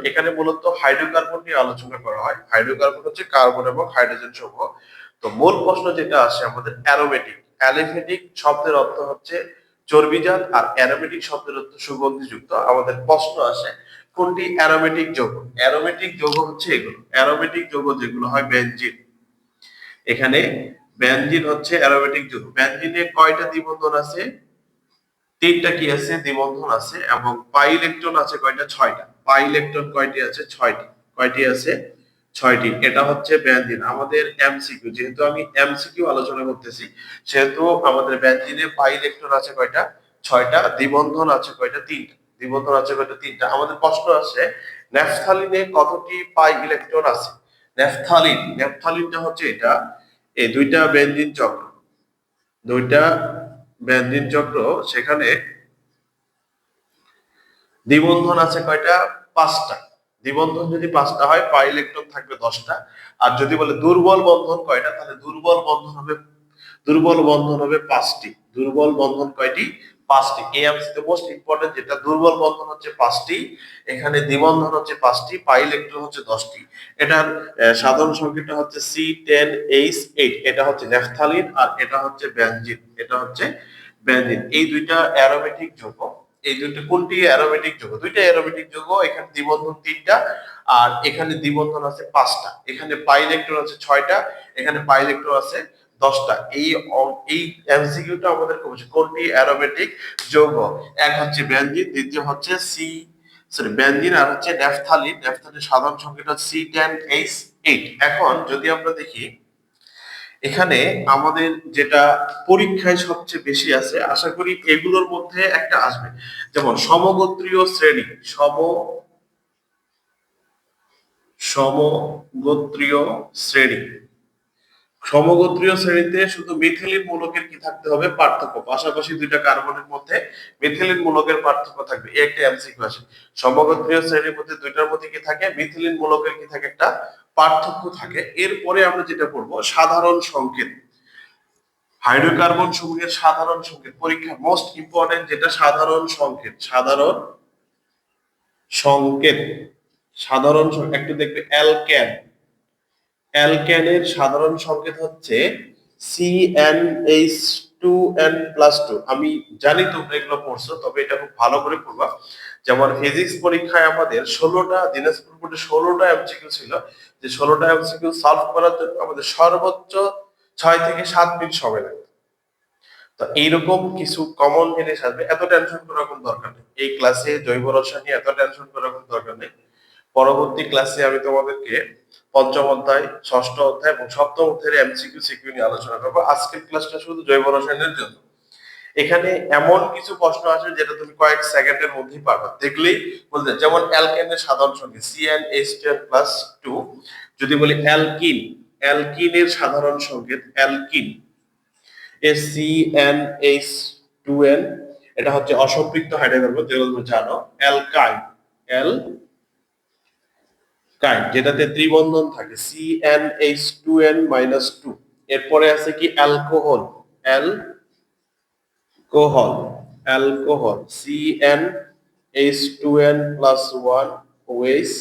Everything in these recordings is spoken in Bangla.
এখানে মূলত হাইড্রোকার্বন নিয়ে আলোচনা করা হয়। হাইড্রোকার্বন হচ্ছে কার্বন এবং হাইড্রোজেন সমূহ। তো মূল প্রশ্ন যেটা আসে আমাদের অ্যারোমেটিক। অ্যালিফেটিক শব্দের অর্থ হচ্ছে চর্বিজাত আর অ্যারোমেটিক শব্দের অর্থ সুগন্ধিযুক্ত। আমাদের প্রশ্ন আসে কোনটি অ্যারোমেটিক যৌগ? অ্যারোমেটিক যৌগ হচ্ছে এগুলো। অ্যারোমেটিক যৌগ যেগুলো হয় বেনজিন। এখানে বেনজিন হচ্ছে অ্যারোমেটিক যৌগ। বেনজিনে কয়টা দ্বিবন্ধন আছে? তিনটা কি আছে? দ্বিবন্ধন আছে। এবং পাই ইলেকট্রন আছে কয়টা? ছয়টা। পাই ইলেকট্রন কয়টি আছে? ছয়টি। কয়টি আছে? ছয়টি। এটা হচ্ছে বেনজিন। আমাদের এমসিকিউ, যেহেতু আমি এমসিকিউ আলোচনা করতেছি, সেহেতু আমাদের বেনজিনে পাই ইলেকট্রন আছে কয়টা? ছয়টা। দ্বিবন্ধন আছে কয়টা? তিনটা। দ্বিবন্ধন আছে কয়টা? তিনটা। আমাদের প্রশ্ন আছে ন্যাফথালিনে কতটি পাই ইলেকট্রন আছে? নেপথালিনটা হচ্ছে এটা, এই দুইটা বেনজিন চক্র, দুইটা বেনজিন চক্র, সেখানে দ্বিবন্ধন আছে কয়টা? পাঁচটা। দ্বিবন্ধন যদি পাঁচটা হয়, পাই ইলেকট্রন থাকবে 10টা। আর যদি বলে দুর্বল বন্ধন কয়টা, তাহলে দুর্বল বন্ধন হবে 5টি। দুর্বল বন্ধন কয়টি? 5টি। এই এমসিকিউ মোস্ট ইম্পর্টেন্ট, যেটা দুর্বল বন্ধন হচ্ছে 5টি, এখানে দ্বিবন্ধন হচ্ছে 5টি, পাই ইলেকট্রন হচ্ছে 10টি। এটার সাধারণ সংখ্যাটা হচ্ছে C10H8। এটা হচ্ছে ন্যাফথালিন আর এটা হচ্ছে বেনজিন। এটা হচ্ছে বেনজিন। এই দুইটা অ্যারোমেটিক যৌগ। এই দুইটা কোনটি অ্যারোমেটিক যৌগ? দুইটা অ্যারোমেটিক যৌগ। এখানে দ্বিবন্ধন 3টা আর এখানে দ্বিবন্ধন আছে 5টা। এখানে পাই ইলেকট্রন আছে 6টা, এখানে পাই ইলেকট্রন আছে 10টা। এই এমসিকিউটা আমাদের বলছে কোনটি অ্যারোমেটিক যৌগ। এক হচ্ছে বেনজিন, দ্বিতীয় হচ্ছে বেনজিন আর হচ্ছে ন্যাফথালিন। ন্যাফথালিনের সাধারণ সংখ্যাটা C10H8। এখন যদি আমরা দেখি এখানে আমাদের যেটা পরীক্ষায় সবচেয়ে বেশি আছে, আশা করি এগুলোর মধ্যে একটা আসবে। যেমন সমগোত্রীয় শ্রেণী, সমগোত্রীয় শ্রেণী। সমগোত্রীয় শ্রেণীতে শুধু মিথিলিন মূলকের কি থাকতে হবে? পার্থক্য। পাশাপাশি দুইটা কার্বনের মধ্যে মিথিলিন মূলকের পার্থক্য থাকবে। এই একটা এমসিকিউ আসে। সমগোত্রীয় শ্রেণীর মধ্যে দুইটার মধ্যে কি থাকে? মিথিলিন মূলকের কি থাকে? একটা পার্থক্য থাকে। এরপরে আমরা যেটা পড়বো সাধারণ সংকেত। হাইড্রোকার্বন সমূহের সাধারণ সংকেত, পরীক্ষা মোস্ট ইম্পর্টেন্ট যেটা সাধারণ সংকেত। সাধারণ সংকেত, একটু দেখবে অ্যালকেন। অ্যালকেনের সাধারণ সংকেত হচ্ছে CnH2n+2। আমি জানি তোমরা এগুলো পড়ছো, তবে এটা খুব ভালো করে পড়বা। যেমন ফিজিক্স পরীক্ষায় আমাদের 16টা, দিনাজপুর বোর্ডে 16টা এমসিকিউ ছিল, যে 16টা এমসিকিউ সলভ করার জন্য আমাদের সর্বোচ্চ 6 থেকে 7 মিনিট সময় লাগে। তো এইরকম কিছু কমন জিনিস আসবে, এত টেনশন করার কোনো দরকার নেই। এই ক্লাসে জৈব রসায়ন নিয়ে এত টেনশন করার কোনো দরকার নেই। পরবর্তী ক্লাসে আমি তোমাদেরকে পঞ্চম অধ্যায়, ষষ্ঠ অধ্যায় এবং সপ্তম অধ্যায়ের এমসিকিউ সিকিউ নিয়ে আলোচনা করবো। আজকের ক্লাসটা শুধু জৈব রসায়নের জন্য। এখানে এমন কিছু প্রশ্ন আছে যেটা তুমি কয়েক সেকেন্ডের মধ্যেই পারবা, দেখলেই বলতে। যেমন অ্যালকেনের সাধারণ সংকেত CnH10+2। যদি বলি অ্যালকিন, অ্যালকিনের সাধারণ সংকেত অ্যালকিন CnH2n। এটা হচ্ছে অসম্পৃক্ত হাইড্রোকার্বন, যেগুলো তুমি জানো। অ্যালকাইন, অ্যালকাইন যেটাতে ত্রিবন্ধন থাকে CnH2n-2। এরপরে আছে কি? Alcohol, alcohol CnH2n+1 OH।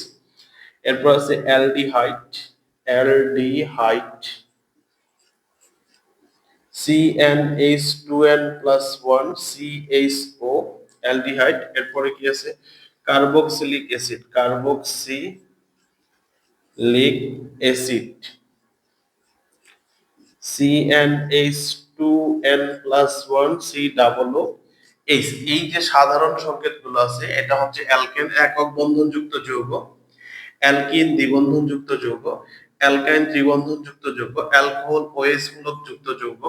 এরপর আছে অ্যালডিহাইড, CnH2n+1 CHO, অ্যালডিহাইড। এরপরে কি আছে? Carboxylic acid, CnH2n+1 COOH। এই যে সাধারণ সংকেতগুলো আছে, এটা হচ্ছে অ্যালকেন একক বন্ধনযুক্ত যৌগ, অ্যালকিন দ্বিবন্ধনযুক্ত যৌগ, অ্যালকাইন ত্রিবন্ধনযুক্ত যৌগ, অ্যালকোহল OH মূলক যুক্ত যৌগ,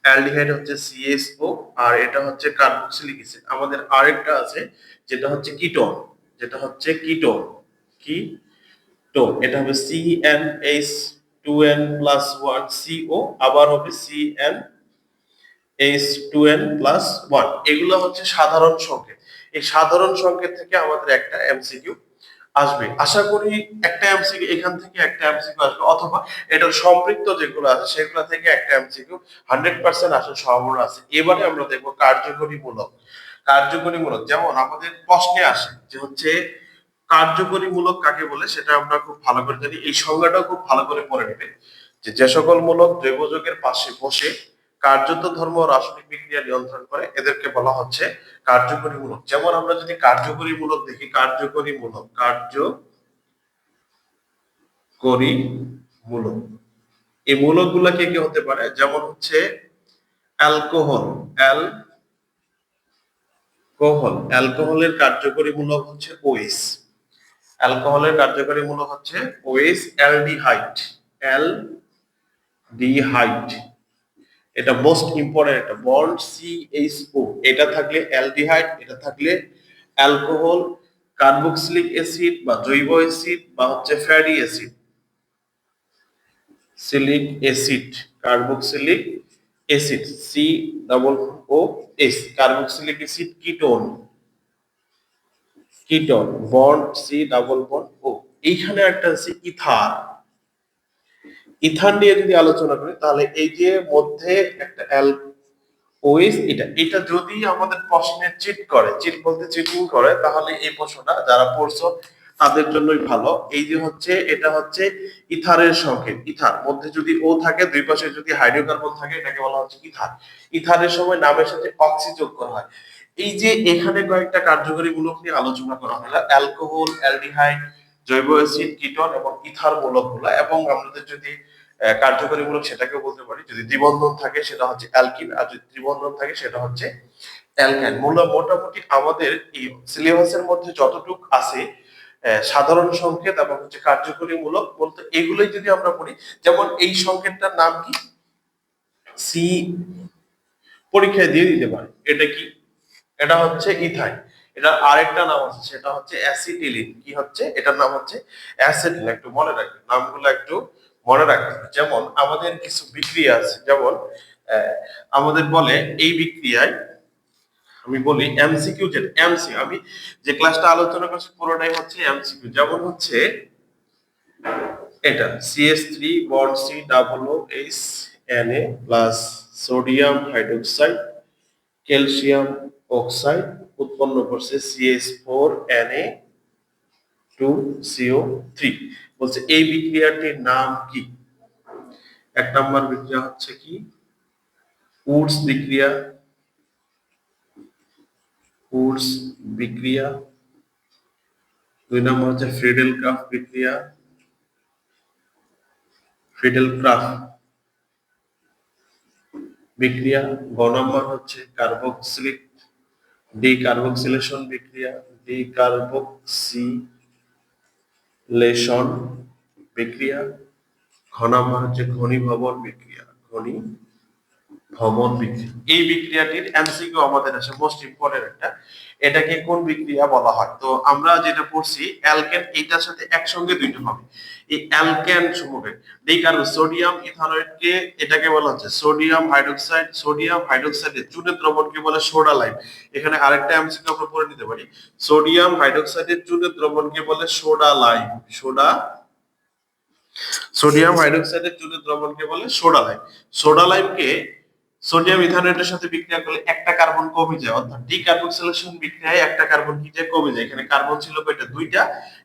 অ্যালডিহাইড হচ্ছে CHO, আর এটা হচ্ছে কার্বক্সিলিক অ্যাসিড। আমাদের আরেকটা আছে যেটা হচ্ছে কিটোন, এটা হবে CnH2n+1 CO, আবার হবে CnH2n+1। এগুলো হচ্ছে সাধারণ সংকেত। এই সাধারণ সংকেত থেকে আমাদের একটা এমসিকিউ আসবে। আশা করি একটা এমসিকিউ এখান থেকে একটা এমসিকিউ আসবে, অথবা এটার সম্পৃক্ত যেগুলো আছে সেগুলো থেকে একটা এমসিকিউ 100% আসার সম্ভাবনা আছে। এবারে আমরা দেখবো কার্যকরী মূলক। যেমন আমাদের প্রশ্নে আসে যে হচ্ছে কার্যকরী মূলক কাকে বলে সেটা আমরা খুব ভালো করে জানি, এই সংজ্ঞাটাও খুব ভালো করে পড়ে নেবে যে সকল মূলক জৈব যৌগের পাশে বসে কার্যত ধর্ম ও রাসায়নিক বিক্রিয়া নিয়ন্ত্রণ করে এদেরকে বলা হচ্ছে কার্যকরী মূলক। যেমন আমরা যদি কার্যকরী মূলক দেখি, কার্যকরী মূলক এই মূলকগুলা কি কি হতে পারে, যেমন হচ্ছে অ্যালকোহলের কার্যকরী মূলক হচ্ছে ওএইচ। অ্যালকোহলের কার্যকরী মূলক হচ্ছে ওএইচ। অ্যালডিহাইড, এটা মোস্ট ইম্পর্টেন্ট একটা বন্ড CH4, এটা থাকলে অ্যালডিহাইড, এটা থাকলে অ্যালকোহল, কার্বক্সিলিক অ্যাসিড বা জৈব অ্যাসিড বা হচ্ছে fatty acid, carboxylic acid COOH, carboxylic acid ketone bond C+O। এইখানে একটা আছে ইথার নিয়ে যদি আলোচনা করি তাহলে এই যে মধ্যে একটা OH, এটা যদি আমাদের প্রশ্নে চিট বলতে চিটিং করে তাহলে এই প্রশ্নটা যারা পড়ছো তাদের জন্যই ভালো। এই যে হচ্ছে এটা হচ্ছে ইথারের সংকেত, ইথার মধ্যে যদি ও থাকে, দুই পাশে যদি হাইড্রোকার্বন থাকে এটাকে বলা হচ্ছে ইথার। ইথারের সময় নামের সাথে অক্সি যোগ করা হয়। এই যে এখানে কয়েকটা কার্যকরী মূলক নিয়ে আলোচনা করা হলো, অ্যালকোহল, অ্যালডিহাইড, জৈব অ্যাসিড, কিটোন এবং ইথার মূলকগুলো। এবং আমাদের যদি কার্যকরী মূলক সেটাকেও বলতে পারি, যদি দ্বিবন্ধন থাকে সেটা হচ্ছে অ্যালকিন, আর যদি ত্রিবন্ধন থাকে সেটা হচ্ছে অ্যালকাইন। মোটামুটি আমাদের এই সিলেবাসের মধ্যে যতটুকু আছে সাধারণ সংকেত এবং হচ্ছে কার্যকরী মূলক বলতে এগুলোই যদি আমরা পড়ি, যেমন এই সংকেতটার নাম কি সি, পরীক্ষায় দিয়ে দিতে পারে। এটা কি? এটা হচ্ছে ইথাইন। এটার আরেকটা নাম আছে সেটা হচ্ছে অ্যাসিটিলিন। কি হচ্ছে? এটার নাম হচ্ছে অ্যাসিটিলিন। একটু মনে রাখবেন নামগুলো, একটু মনে রাখবেন। যেমন আমাদের কিছু বিক্রিয়া আছে, যেমন আমাদের বলে এই বিক্রিয়ায়, আমি বলি এমসিকিউ, যেটা এমসি আমি যে ক্লাসটা আলোচনা করছি পুরোটাই হচ্ছে এমসিকিউ। যেমন হচ্ছে এটা CH3 bond COOH Na plus sodium hydroxide calcium oxide উৎপন্ন করছে CH4Na2CO3। বলছে এই বিক্রিয়াটির নাম কি? এক নম্বর বিক্রিয়া হচ্ছে কি উডস বিক্রিয়া, দুই নম্বর হচ্ছে ফ্রিডেল-ক্রাফট বিক্রিয়া, গ নম্বর হচ্ছে ডিকার্বক্সিলেশন বিক্রিয়া, ঘ নম্বর হচ্ছে ঘনীভবন বিক্রিয়া। এই বিক্রিয়াটির এমসিকিউ আমাদের আছে, মোস্ট ইম্পর্টেন্ট একটা। এটাকে কোন বিক্রিয়া বলা হয়? তো আমরা যেটা পড়ছি অ্যালকেন, এইটার সাথে একসঙ্গে দুইটা হবে। এই অ্যালকেন সমূহে সোডিয়াম ইথানয়েডকে এটাকে বলা হচ্ছে সোডিয়াম হাইড্রোক্সাইডের চুনের দ্রবণকে বলে সোডা লাইম। এখানে আরেকটা এমসিকিউ আমরা পড়ে নিতে পারি, সোডিয়াম হাইড্রোক্সাইডের চুনের দ্রবণকে বলে সোডিয়াম হাইড্রোক্সাইডের চুনের দ্রবণকে বলে সোডা লাইমকে সোডিয়াম ইথানয়েটের সাথে বিক্রিয়া করলে একটা কার্বন কমে যায়, অর্থাৎ ডিকার্বক্সিলেশন বিক্রিয়ায় একটা কার্বন কি যায়? কমে যায়। এখানে কার্বন ছিল কয়টা? দুইটা,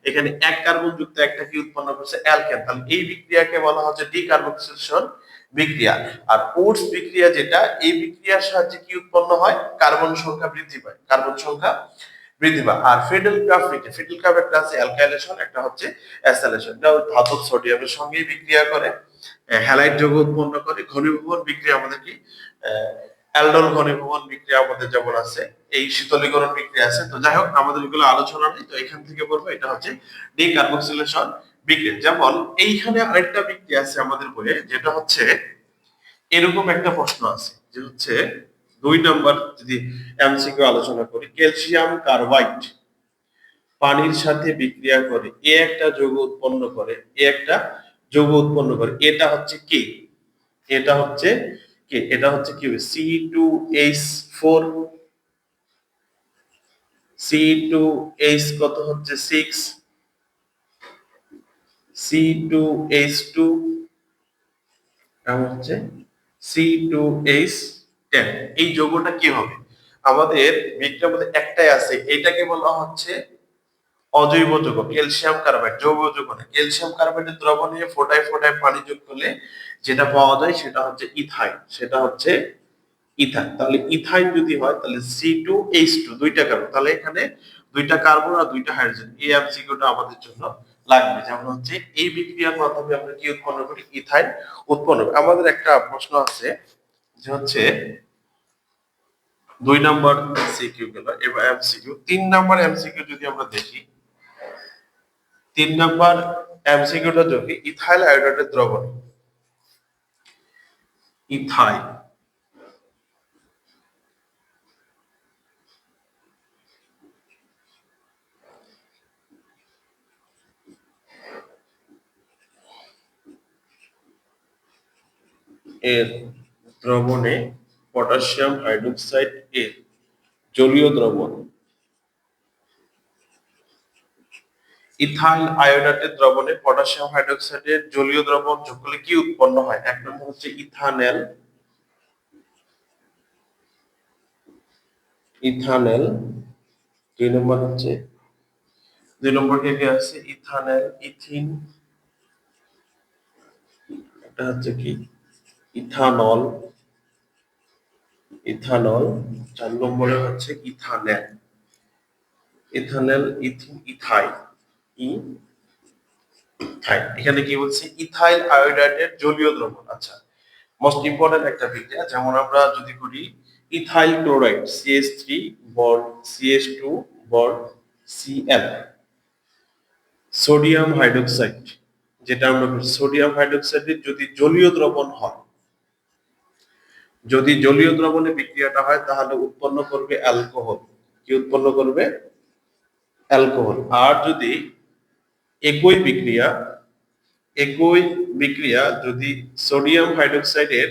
এখানে এক কার্বন যুক্ত একটা কি উৎপন্ন করছে? অ্যালকেন। তাহলে এই বিক্রিয়াকে বলা হচ্ছে ডিকার্বক্সিলেশন বিক্রিয়া। আর উডস বিক্রিয়া যেটা, এই বিক্রিয়ার সাহায্যে কি উৎপন্ন হয়? কার্বন সংখ্যা বৃদ্ধি পায়। আর ফিডেল-ক্রাফট একটা আছে অ্যালকাইলেশন, একটা হচ্ছে অ্যাসাইলেশন। এটা ধাতব সোডিয়ামের সঙ্গে বিক্রিয়া করে হ্যালাইড যৌগ উৎপন্ন করে। ঘনীভবন বিক্রিয়া আমাদের কি অ্যালডোল ঘনীভবন বিক্রিয়া আমাদের যেমন আছে, এই শীতলীকরণ বিক্রিয়া আছে। তো যাই হোক আমাদের এগুলো আলোচনা নেই, তো এখান থেকে বলবো এটা হচ্ছে ডিকার্বক্সিলেশন বিক্রিয়া। যেমন এইখানে আরেকটা বিক্রিয়া আছে আমাদের বইয়ে, যেটা হচ্ছে এরকম একটা প্রশ্ন আছে যে হচ্ছে 2 নম্বর যদি এমসিকিউ আলোচনা করি, ক্যালসিয়াম কার্বাইড পানির সাথে বিক্রিয়া করে একটা যৌগ উৎপন্ন করে, এটা হচ্ছে কি? এটা হচ্ছে কি হবে? C2H4, C2H কত হচ্ছে 6, C2H2 এবং হচ্ছে C2H10। এই যৌগটা কি হবে? আমাদের বিক্রিয়ার মধ্যে একটাই আছে, এটাকে বলা হচ্ছে অজৈব যৌগ ক্যালসিয়াম কার্বাইড, জৈব যৌগ না, ক্যালসিয়াম কার্বাইডের দ্রবণে ফোটায় ফোটায় পানি যোগ করলে যেটা পাওয়া যায় সেটা হচ্ছে ইথাইন, সেটা হচ্ছে ইথাইন। তাহলে ইথাইন যদি হয় তাহলে C2H2 দুইটা কার্বন, তাহলে এখানে দুইটা কার্বন আর দুইটা হাইড্রোজেন, এই এমসিকিউটা আমাদের জন্য লাগবে। যেমন হচ্ছে এই বিক্রিয়ার মাধ্যমে আমরা কি উৎপন্ন করি, ইথাইন উৎপন্ন করি। আমাদের একটা প্রশ্ন আছে যে হচ্ছে 2 নম্বর এমসিকিউ গেল, এবার এমসিকিউ 3 নম্বর এমসিকিউ যদি আমরা দেখি, 3 নম্বর এমসিকিউটা যদি ইথাইল আয়োডাইডের দ্রবণ, ইথাইল এর দ্রবণে পটাশিয়াম হাইড্রোক্সাইড এর জলীয় দ্রবণ, ইথাইল আয়োডাইডের দ্রবণে পটাশিয়াম হাইড্রোক্সাইডের জলীয় দ্রবণ যোগ করলে কি উৎপন্ন হয়? এক নম্বর হচ্ছে ইথানেল, ইথানেল। 2 নম্বর হচ্ছে, 2 নম্বর কে আছে ইথানেল, ইথিন, এটা হচ্ছে কি ইথানল, ইথানল। 4 নম্বরে হচ্ছে ethanal, ethanal, ethyne, ethyl, ethyl. এখানে কি বলছে, ইথাইল আয়োডাইডের জলীয় দ্রবণ। আচ্ছা, মোস্ট ইম্পর্টেন্ট একটা বিক্রিয়া, যেমন আমরা যদি করি ethyl chloride CH3 bond CH2 bond Cl, sodium hydroxide, যেটা আমরা সোডিয়াম হাইড্রোক্সাইডের যদি জলীয় দ্রবণ হয়, যদি জলীয় দ্রবণে বিক্রিয়াটা হয় তাহলে উৎপন্ন করবে অ্যালকোহল। কি উৎপন্ন করবে? অ্যালকোহল। আর যদি একই বিক্রিয়া, একই বিক্রিয়া যদি সোডিয়াম হাইড্রোক্সাইডের,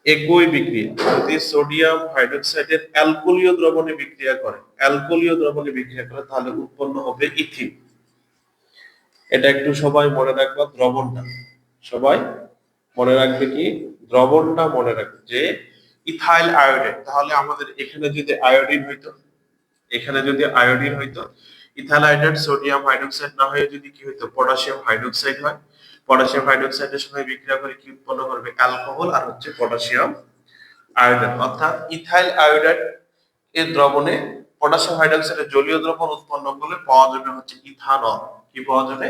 একই বিক্রিয়া যদি সোডিয়াম হাইড্রোক্সাইডের অ্যালকোহলীয় দ্রবণে বিক্রিয়া করে, অ্যালকোহলীয় দ্রবণে বিক্রিয়া করে, তাহলে উৎপন্ন হবে ইথিন। এটা একটু সবাই মনে রাখবা, দ্রবণটা সবাই মনে রাখবে, কি দ্রবণটা মনে রাখবে যে ইথাইল আয়োডাইড। তাহলে আমাদের এখানে যদি আয়োডিন হইতো, এখানে যদি আয়োডিন হইতো, ইথাইল আয়োডাইড সোডিয়াম হাইড্রোক্সাইড না হয়ে যদি কি হইতো, পটাশিয়াম হাইড্রোক্সাইড হয়, পটাশিয়াম হাইড্রোক্সাইডের সঙ্গে বিক্রিয়া করে কি উৎপন্ন করবে, অ্যালকোহল আর হচ্ছে পটাশিয়াম আয়োডাইড। অর্থাৎ ইথাইল আয়োডাইড এর দ্রবণে পটাশিয়াম হাইড্রোক্সাইডের জলীয় দ্রবণ উৎপন্ন করলে পাওয়া যাবে হচ্ছে ইথানল। কি পাওয়া যাবে?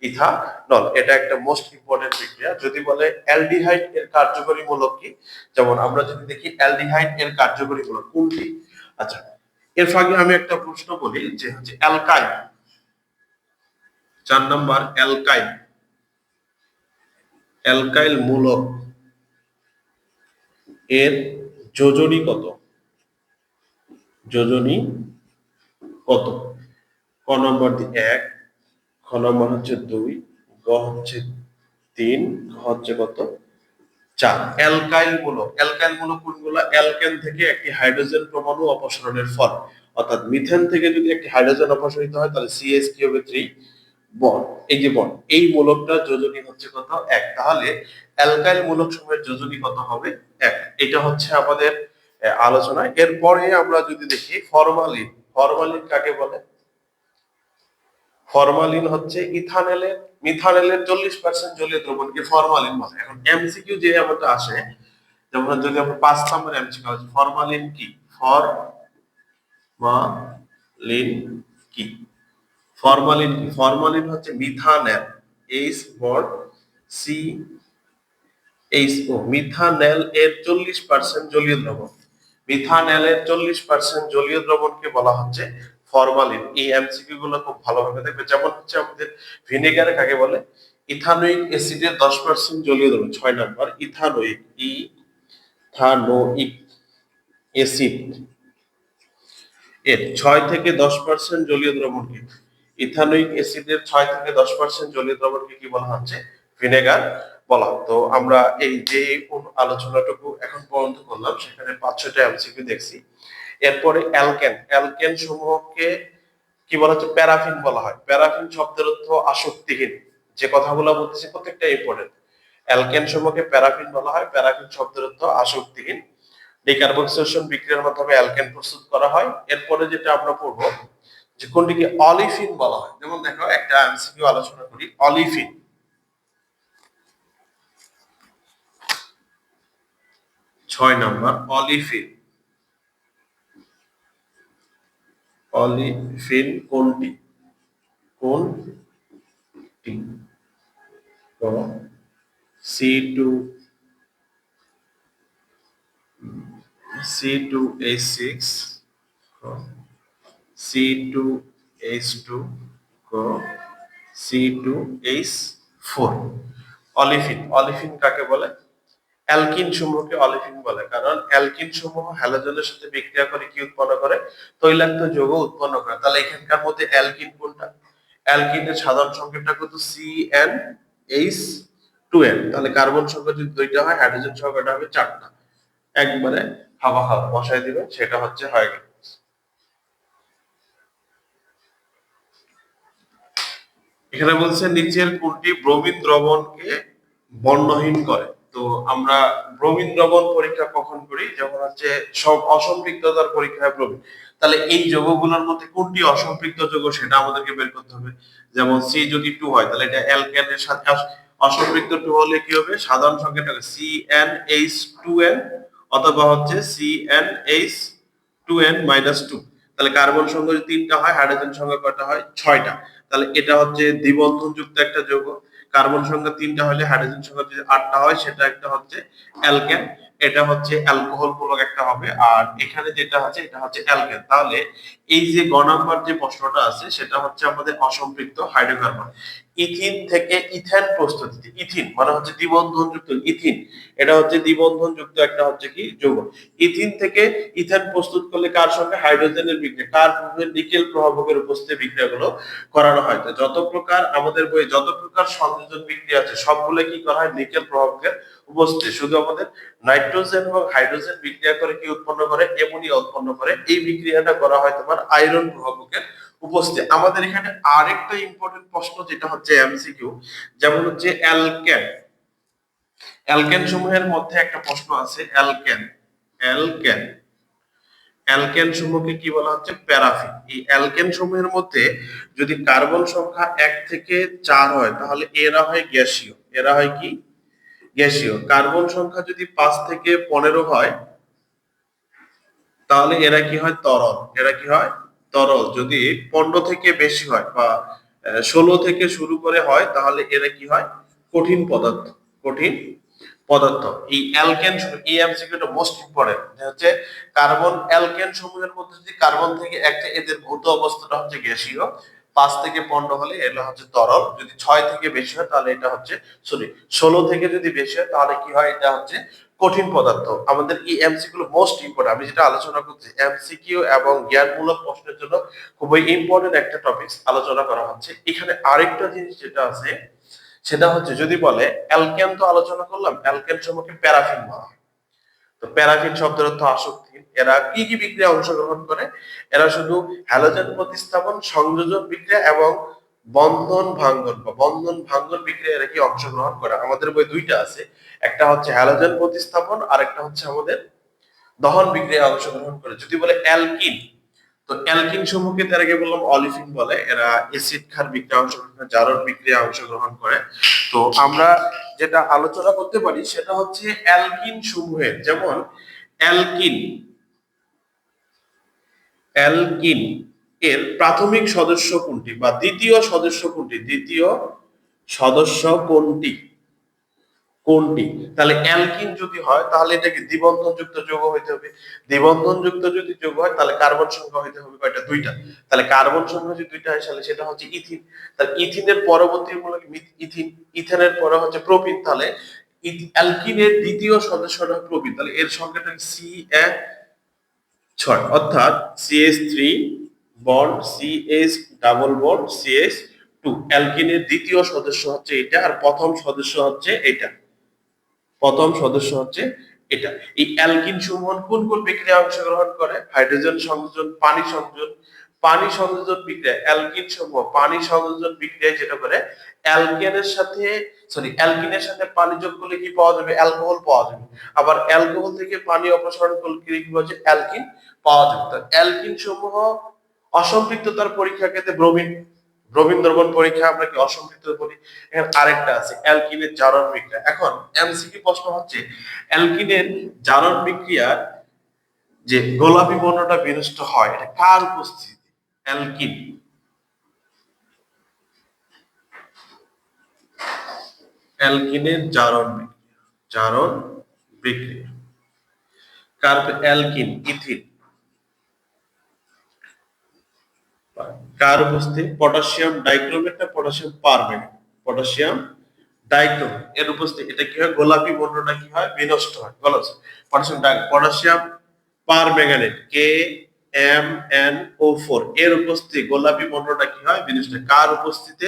ইথানল। এটা একটা মোস্ট ইম্পর্টেন্ট বিক্রিয়া। যদি বলে অ্যালডিহাইড এর কার্যকরী মূলক কি, যেমন আমরা যদি দেখি অ্যালডিহাইড এর কার্যকরী মূলক কোনটি। আচ্ছা, এর ফাঁকে আমি একটা প্রশ্ন বলি যে হচ্ছে অ্যালকাইল, 4 নম্বর অ্যালকাইল, অ্যালকাইল মূলক এর যোজনী কত? যোজনী কত? ক নম্বর 1, খ নম্বর হচ্ছে 2, গ হচ্ছে 3, ঘ হচ্ছে কত 4। অ্যালকাইল মূলক, অ্যালকাইল মূলক কোনগুলো? অ্যালকেন থেকে একটি হাইড্রোজেন পরমাণু অপসারণের ফল, অর্থাৎ মিথেন থেকে যদি একটি হাইড্রোজেন অপসারিত হয় তাহলে CH কি হবে 3 বন্ড, এই যে বন্ড, এই মূলকটা যোজনী হচ্ছে কত 1। তাহলে অ্যালকাইল মূলক সমূহের যোজনী কত হবে 1। এটা হচ্ছে আমাদের আলোচনা। এরপরে আমরা যদি দেখি ফরমালিন, ফরমালিন কাকে বলে? ফরমালিন হচ্ছে ইথানলের, মিথানলের 40% জলীয় দ্রবণকে ফরমালিন বলে। এখন এমসিকিউ যে আমাদের আসে, যেমন যদি আমরা 5 নম্বর এমসিকিউ আছে, ফরমালিন কি? ফরমালিন কি? ফরমালিন কি? ফরমালিন হচ্ছে methanal, H bond CHO, methanal এর 40% জলীয় দ্রবণ, মিথানেলের 40% জলীয় দ্রবণকে বলা হচ্ছে ফরমালিন। এই এমসিকিউ গুলো খুব ভালোভাবে দেখবে। যেমন হচ্ছে আমাদের ভিনেগার কাকে বলে? ইথানোয়িক অ্যাসিডের 10% জলীয় দ্রবণ, 6 নম্বর ইথানোয়িক, ইথানোয়িক অ্যাসিড এর 6 থেকে 10% জলীয় দ্রবণকে, ইথানোয়িক অ্যাসিডের 6 থেকে 10% জলীয় দ্রবণকে কি বলা হচ্ছে? ভিনেগার বলা। তো আমরা এই যে আলোচনাটুকু এখন পর্যন্ত করলাম, সেখানে 5-6টা এমসিকিউ দেখছি। এরপরে অ্যালকেন, অ্যালকেন সমূহকে কি বলা হচ্ছে? প্যারাফিন বলা হয়। প্যারাফিন শব্দের অর্থ আসক্তিহীন। যে কথাগুলো বলতেছি প্রত্যেকটা ইম্পর্টেন্ট। অ্যালকেন সমূহকে প্যারাফিন বলা হয়। প্যারাফিন শব্দের অর্থ আসক্তিহীন। ডিকার্বক্সিলেশন বিক্রিয়ার মাধ্যমে অ্যালকেন প্রস্তুত করা হয়। এরপরে যেটা আমরা পড়বো যে কোনটিকে অলিফিন বলা হয়। যেমন দেখো একটা এমসিকিউ আলোচনা করি, অলিফিন। 6 number, olefin. অলিফিন কোনটি? কোনটি? তো C2 C2H6, C2H2, C2H4। Olefin, olefin কাকে বলে? অ্যালকিন সমূহকে অলিফিন বলে, কারণ অ্যালকিন সমূহ হ্যালোজেনের সাথে বিক্রিয়া করে কি উৎপন্ন করে? তৈলাক্ত যৌগ উৎপন্ন করে। তাহলে এখানকার মধ্যে অ্যালকিন কোনটা? অ্যালকিনের সাধারণ সংকেতটা কত? CnH2n। তাহলে কার্বন সংখ্যা যদি 2টা হয়, হাইড্রোজেন সংখ্যাটা হবে 4টা। একবারে হাওয়া হাওয়া বসায় দিবেন, সেটা হচ্ছে হয়ে গেল। এখানে বলছে নিচের কোনটি ব্রোমিন দ্রবণকে বর্ণহীন করে? তো আমরা ব্রোমিন দ্রবণ পরীক্ষা কখন করি? যখন হচ্ছে সব অসম্পৃক্ততার পরীক্ষা হয় ব্রোমিন। তাহলে এই যৌগগুলোর মধ্যে কোনটি অসম্পৃক্ত যৌগ সেটা আমাদেরকে বের করতে হবে। যেমন সি যদি 2 হয়, তাহলে এটা অ্যালকেনের সাথে অসম্পৃক্ত 2 হলে কি হবে? সাধারণ সংখ্যাটা CnH2n অথবা হচ্ছে CnH2n-2। তাহলে কার্বন সংখ্যা যদি 3টা হয়, হাইড্রোজেন সংখ্যা কয়টা হয়? 6টা। তাহলে এটা হচ্ছে দ্বিবন্ধনযুক্ত একটা যৌগ। কার্বন সংখ্যা 3টা হলে হাইড্রোজেন সংখ্যা যদি 8টা হয়, সেটা একটা হচ্ছে অ্যালকেন। এটা হচ্ছে অ্যালকোহল মূলক একটা হবে। আর এখানে যেটা আছে এটা হচ্ছে অ্যালকেন। তাহলে এই যে গ নাম্বার যে প্রশ্নটা আছে সেটা হচ্ছে আমাদের অসম্পৃক্ত হাইড্রোকার্বন। ইথিন থেকে ইথেন প্রস্তুতি। ইথিন মানে হচ্ছে দ্বিবন্ধনযুক্ত ইথিন। এটা হচ্ছে দ্বিবন্ধনযুক্ত একটা হচ্ছে কি যৌগ। ইথিন থেকে ইথেন প্রস্তুত করলে কার সঙ্গে? হাইড্রোজেনের বিক্রিয়া। কার প্রভাবে? নিকেল প্রভাবকের উপস্থিতি বিক্রিয়াগুলো করানো হয়। তো যত প্রকার আমাদের বইয়ে যত প্রকার সংযোজন বিক্রিয়া আছে সবগুলো কি করা হয়? নিকেল প্রভাবকের উপস্থিতি। শুধু আমাদের নাইট্রোজেন এবং হাইড্রোজেন বিক্রিয়া করে কি উৎপন্ন করে? অ্যামোনিয়া উৎপন্ন করে। এই বিক্রিয়াটা করা হয় তোমার আয়রন প্রভাবকের উপস্থিতি। আমাদের এখানে আরেকটা ইম্পর্টেন্ট প্রশ্ন যেটা হচ্ছে এমসিকিউ, যেমন হচ্ছে অ্যালকেন। অ্যালকেন সমূহের মধ্যে একটা প্রশ্ন আছে, অ্যালকেন। অ্যালকেন অ্যালকেন সমূহকে কি বলা হচ্ছে? প্যারাফিন। এই অ্যালকেন সমূহের মধ্যে যদি কার্বন সংখ্যা 1 থেকে 4 হয়, তাহলে এরা হয় গ্যাসীয়। এরা হয় কি? গ্যাসীয়। কার্বন সংখ্যা যদি 5 থেকে 15 হয়, তাহলে এরা কি হয়? তরল। এরা কি হয়? তরল। যদি 15 থেকে বেশি হয় বা 16 থেকে শুরু করে হয়, তাহলে এরা কি হয়? কঠিন পদার্থ। কঠিন পদার্থ। এই অ্যালকেন এই এমসিকিউটা মোস্ট ইম্পর্টেন্ট, যে হচ্ছে কার্বন অ্যালকেন সমূহের মধ্যে যদি কার্বন থেকে একটা, এদের ভৌত অবস্থাটা হচ্ছে গ্যাসীয়। 5 থেকে 15 হলে এটা হচ্ছে তরল। যদি 6 থেকে বেশি হয় তাহলে এটা হচ্ছে, সরি, 16 থেকে যদি বেশি হয় তাহলে কি হয়? এটা হচ্ছে কঠিন পদার্থ। আমাদের এই এমসিকিউ মোস্ট ইম্পর্টেন্ট। আমি যেটা আলোচনা করছি এমসিকিউ এবং জ্ঞানমূলক প্রশ্নের জন্য খুবই ইম্পর্টেন্ট একটা টপিক আলোচনা করা হচ্ছে। এখানে আরেকটা জিনিস যেটা আছে সেটা হচ্ছে, যদি বলে অ্যালকেন তো আলোচনা করলাম, অ্যালকেন সম্পর্কে প্যারাফিন বলা হয়। তো প্যারাফিন শব্দের অর্থ আসক্তি। এরা কি কি বিক্রিয়া অংশগ্রহণ করে? এরা শুধু হ্যালোজেন প্রতিস্থাপন, সংযোজন বিক্রিয়া এবং বন্ধন ভাঙ্গন বিক্রিয়া এরা কি অংশগ্রহণ করে। আমাদের বই 2টা আছে, একটা হচ্ছে হ্যালোজেন প্রতিস্থাপন আর একটা হচ্ছে আমাদের দহন বিক্রিয়া অংশগ্রহণ করে। যদি বলে অ্যালকিন, তো অ্যালকিন সমূহকে তার আগে বললাম অলিফিন বলে। এরা এসিড ক্ষার বিক্রিয়া অংশগ্রহণ করে, জারণ বিক্রিয়া অংশগ্রহণ করে। তো আমরা যেটা আলোচনা করতে পারি সেটা হচ্ছে অ্যালকিন সমূহের, যেমন অ্যালকিন অ্যালকিন এর প্রাথমিক সদস্য কোনটি বা দ্বিতীয় সদস্য কোনটি? দ্বিতীয় সদস্য কোনটি? কোনটি? তাহলে অ্যালকিন যদি হয় তাহলে এটাকে দ্বিবন্ধনযুক্ত যৌগ হইতে হবে। দ্বিবন্ধনযুক্ত যদি যৌগ হয় তাহলে কার্বন সংখ্যা হইতে হবে কয়টা? 2টা। তাহলে কার্বন সংখ্যা যদি 2টা হয় তাহলে সেটা হচ্ছে ইথিন। তাহলে ইথিনের পরবর্তী মূলক ইথিন। ইথেনের পরে হচ্ছে প্রোপিন। তাহলে অ্যালকিনের দ্বিতীয় সদস্যটা প্রোপিন। তাহলে এর সংখ্যাটা CH6, অর্থাৎ CH3 bond CH double bond CH2। অ্যালকিনের দ্বিতীয় সদস্য হচ্ছে এটা, আর প্রথম সদস্য হচ্ছে এটা। প্রথম সদস্য হচ্ছে এটা। এই অ্যালকিন সমূহ কোন কোন বিক্রিয়া অংশগ্রহণ করে? হাইড্রোজেন সংযোজন, পানি সংযোজন। পানি সংযোজন বিক্রিয়া অ্যালকিন সমূহ পানি সংযোজন বিক্রিয়ায় যেটা করে, অ্যালকিনের সাথে পানি যোগ করলে কি পাওয়া যাবে? অ্যালকোহল পাওয়া যাবে। আবার অ্যালকোহল থেকে পানি অপসারণ করলে কি পাওয়া যাবে? অ্যালকিন পাওয়া যাবে। তো অ্যালকিন সমূহ অসম্পৃক্ততার পরীক্ষার ক্ষেত্রে ব্রোমিন ব্রোমিন দ্রবণ পরীক্ষা আমরা কি অসম্পৃক্ত বলি। এখানে আরেকটা আছে অ্যালকিনের জারণ বিক্রিয়া। এখন এমসিকিউ প্রশ্ন হচ্ছে অ্যালকিনের জারণ বিক্রিয়ার যে গোলাপি বর্ণটা বিনষ্ট হয় এটা কার উপস্থিতি। অ্যালকিন অ্যালকিনের জারণ বিক্রিয়া কার অ্যালকিন ইথিন কার উপস্থিতি পটাশিয়াম ডাইক্রোমেট না পটাশিয়াম পারম্যাঙ্গানেট পটাশিয়াম ডাইক্রোমেট এর উপস্থিতি এটা কি হয় গোলাপি বর্ণটা কি হয় বিনষ্ট হয় পটাশিয়াম পারম্যাঙ্গানেট KMnO4 এর উপস্থিতি গোলাপি বর্ণটা কি হয় বিনষ্ট হয়। কার উপস্থিতিতে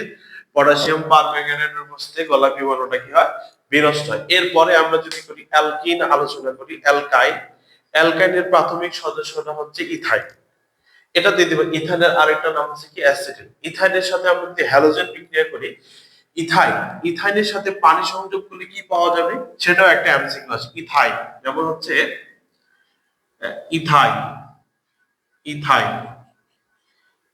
পটাশিয়াম পারম্যাঙ্গানেটের উপস্থিতিতে গোলাপি বর্ণটা কি হয় বিনষ্ট হয়। এরপরে আমরা যদি করি অ্যালকিন আলোচনা করি অ্যালকাইনের প্রাথমিক সদস্যটা হচ্ছে ইথাইন। এটা দিয়ে দিব ইথাইনের আরেকটা নাম হচ্ছে কি অ্যাসিটিন। ইথাইনের সাথে আমরা যদি হ্যালোজেন বিক্রিয়া করি ইথাইনের সাথে পানি সংযোগ করলে কি পাওয়া যাবে সেটাও একটা এমসিকিউ আছে। ইথাইন যেমন হচ্ছে ইথাইন ইথাইন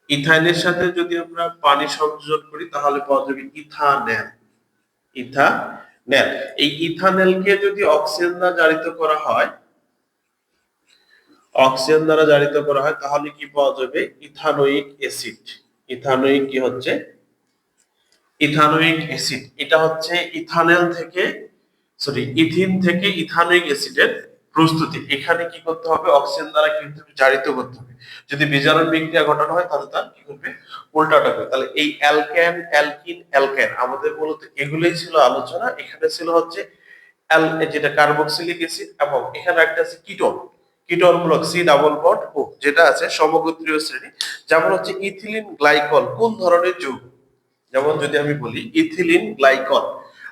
ইথাইনের সাথে যদি আমরা পানি সংযোজন করি তাহলে পাওয়া যাবে ইথানেল। এই ইথানেলকে যদি অক্সিজেন দ্বারা জারিত করা হয় তাহলে কি পাওয়া যাবে ইথানোয়িক অ্যাসিড। ইথানোয়িক কি হচ্ছে ইথানোয়িক অ্যাসিড। এটা হচ্ছে ইথিন থেকে ইথানোয়িক অ্যাসিডের প্রস্তুতি। এখানে কি করতে হবে অক্সিজেন দ্বারা কিন্তু জারিত করতে হবে। যদি বিজারণ বিক্রিয়া ঘটানো হয় তাহলে তার কি করবে উল্টাটা হবে। তাহলে এই অ্যালকেন অ্যালকিন অ্যালকেন আমাদের মূলত এগুলোই ছিল আলোচনা। এখানে ছিল হচ্ছে যেটা কার্বক্সিলিক অ্যাসিড এবং এখানে একটা আছে কিটোন মূলক C ডাবল বন্ড ও যেটা আছে সমগোত্রীয় শ্রেণী যেমন হচ্ছে ইথিলিন গ্লাইকল কোন ধরনের যৌগ। যেমন যদি আমি বলি ইথিলিন গ্লাইকল,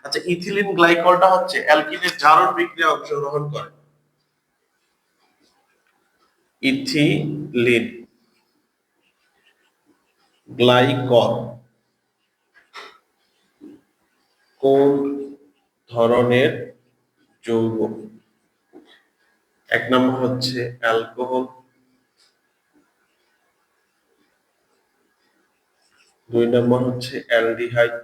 আচ্ছা ইথিলিন গ্লাইকলটা হচ্ছে অ্যালকিনের জারণ বিক্রিয়ায় অংশগ্রহণ করে। ইথিলিন গ্লাইকল কোন ধরনের যৌগ। এক নম্বর হচ্ছে অ্যালকোহল, দুই নম্বর হচ্ছে অ্যালডিহাইড,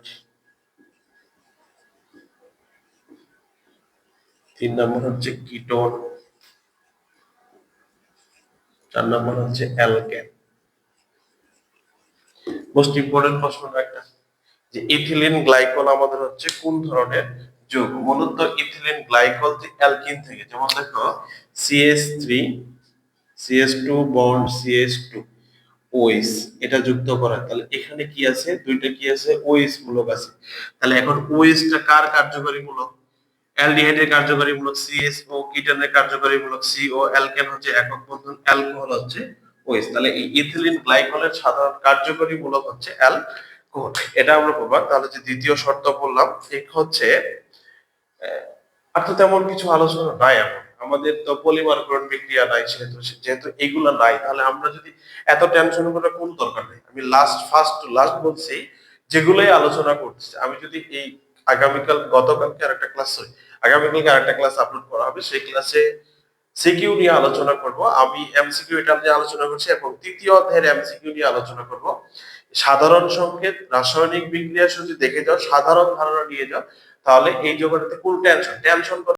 তিন নম্বর হচ্ছে কিটোন, চার নম্বর হচ্ছে অ্যালকেন। মোস্ট ইম্পর্টেন্ট প্রশ্ন একটা যে ইথিলিন গ্লাইকল আমাদের হচ্ছে কোন ধরনের যৌগ। মূলত ইথিলিন গ্লাইকল যে অ্যালকিন থেকে যেমন দেখো CH3 CH2 bond CH2 OH এটা যুক্ত করা, তাহলে এখানে কি আছে দুইটা কি আছে OH মূলক আছে। তাহলে এখন OH টা কার কার্যকরী মূলক অ্যালডিহাইডের কার্যকরী মূলক CHO, কিটোনের কার্যকরী মূলক CO, অ্যালকেন হচ্ছে একক বন্ধন, অ্যালকোহল হচ্ছে OH। তাহলে এই ইথিলিন গ্লাইকলের সাধারণ কার্যকরী মূলক হচ্ছে অ্যালকোহল। এটা আমরা পাবো। তাহলে যে দ্বিতীয় শর্ত বললাম এক হচ্ছে আর তো তেমন কিছু আলোচনা নাই আমাদের তো পলিমারকরণ বিক্রিয়া নাই যেহেতু এগুলা নাই তাহলে আমরা যদি এত টেনশন করার কোন দরকার নেই। আমি ফার্স্ট টু লাস্ট বলছি যেগুলোই আলোচনা করতেছি। আমি যদি এই গতকালকে আরেকটা ক্লাস আগামীকালকে আরেকটা ক্লাস আপলোড করা হবে সেই ক্লাসে সিকিউ নিয়ে আলোচনা করব। আমি এমসিকিউ এটা নিয়ে আলোচনা করছি এবং তৃতীয় অধ্যায়ের এমসিকিউ নিয়ে আলোচনা করব। সাধারণ সংকেত রাসায়নিক বিক্রিয়া যদি দেখে যাও সাধারণ ধারণা নিয়ে যাও তাহলে এই জগতে কোন টেনশন